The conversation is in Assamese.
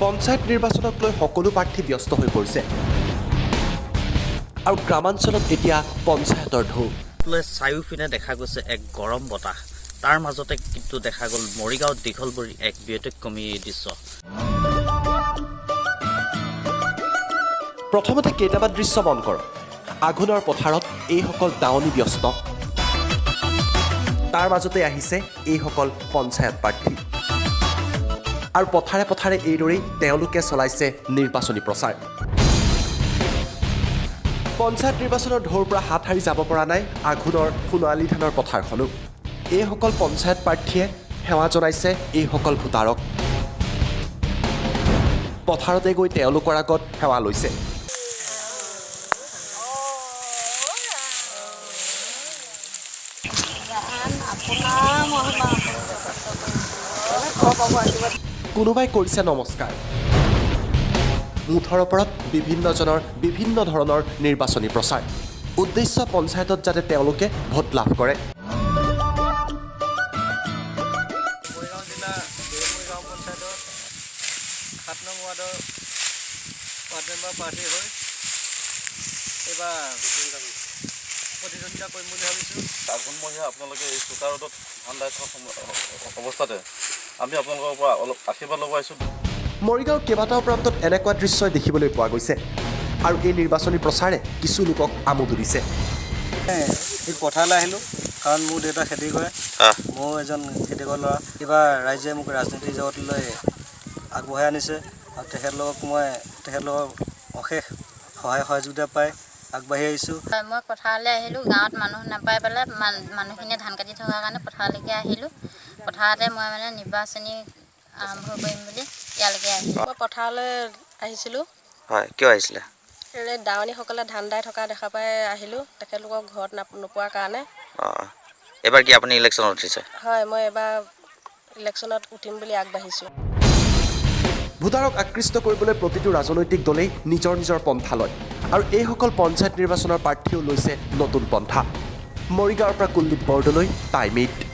পঞ্চায়ত নিৰ্বাচনক লৈ সকলো প্ৰাৰ্থী ব্যস্ত হৈ পৰিছে আৰু গ্ৰামাঞ্চলত এতিয়া পঞ্চায়তৰ ঢৌ চাৰিওপিনে দেখা গৈছে এক গৰম বতাহ তাৰ মাজতে কিন্তু দেখা গ'ল মৰিগাঁও দীঘলবৰী এক ব্যতিক্ৰমী দৃশ্য প্ৰথমতে কেইটামান দৃশ্য মন কৰক আঘোণৰ পথাৰত এইসকল দাৱনী ব্যস্ত তাৰ মাজতে আহিছে এইসকল পঞ্চায়ত প্ৰাৰ্থী আৰু পথাৰে পথাৰে এইদৰেই তেওঁলোকে চলাইছে নিৰ্বাচনী প্ৰচাৰ পঞ্চায়ত নিৰ্বাচনৰ ঢৌৰ পৰা হাত সাৰি যাব পৰা নাই আঘোণৰ সোণালী ধানৰ পথাৰখনো এইসকল পঞ্চায়ত প্ৰাৰ্থীয়ে সেৱা জনাইছে এইসকল ভোটাৰক পথাৰতে গৈ তেওঁলোকৰ আগত সেৱা লৈছে কোনোবাই কৰিছে নমস্কাৰ মুঠৰ ওপৰত বিভিন্নজনৰ বিভিন্ন ধৰণৰ নিৰ্বাচনী প্ৰচাৰ উদ্দেশ্য পঞ্চায়তত যাতে তেওঁলোকে ভোট লাভ কৰে মৰিগাঁও জিলা মৰিগাঁও পঞ্চায়তৰ 7 নং ৱাৰ্ডৰ ৱাৰ্ড মেম্বাৰ প্ৰাৰ্থী হৈ এইবাৰ প্ৰতিদ্বন্দ্বিতা কৰিম বুলি ভাবিছোঁ আঘোণমহীয়া আপোনালোকে এই চোকা ৰ'দত ধান দাই থকা অৱস্থাতে আমি আপোনালোকৰ পৰা অলপ আশীৰ্বাদ ল'ব আহিছোঁ মৰিগাঁৱৰ কেইবাটাও প্ৰান্তত এনেকুৱা দৃশ্যই দেখিবলৈ পোৱা গৈছে আৰু এই নিৰ্বাচনী প্ৰচাৰে কিছু লোকক আমোদ দিছে এই পথাৰলৈ আহিলোঁ কাৰণ মোৰ দেউতা খেতি কৰে ময়ো এজন খেতি কৰা ল'ৰা কিবা ৰাইজে মোক ৰাজনীতিৰ জগতলৈ আগবঢ়াই আনিছে আৰু তেখেতলোকক অশেষ সহায় সহযোগিতা পাই আগবাঢ়ি আহিছোঁ মই পথাৰলৈ আহিলোঁ গাঁৱত মানুহ নাপাই পেলাই মানুহখিনিয়ে ধান কাটি থকাৰ কাৰণে পথাৰলৈকে আহিলোঁ পথাৰতে মই মানে নিৰ্বাচনী আৰম্ভ কৰিম বুলি ইয়ালৈকে আহিলোঁ মই পথাৰলৈ আহিছিলোঁ হয় কিয় আহিছিলে দাৱনীসকলে ধান দাই থকা দেখা পাই আহিলোঁ তেখেতলোকক ঘৰত নোপোৱাৰ কাৰণে এবাৰ কি আপুনি ইলেকশ্যনত উঠিছে হয় মই এবাৰ ইলেকশ্যনত উঠিম বুলি আগবাঢ়িছোঁ ভোটাৰক আকৃষ্ট কৰিবলৈ প্ৰতিটো ৰাজনৈতিক দলেই নিজৰ নিজৰ পন্থা লয় আৰু এইসকল পঞ্চায়ত নিৰ্বাচনৰ প্ৰাৰ্থীও লৈছে নতুন পন্থা মৰিগাঁৱৰ পৰা কুলদীপ বৰদলৈ টাইম 8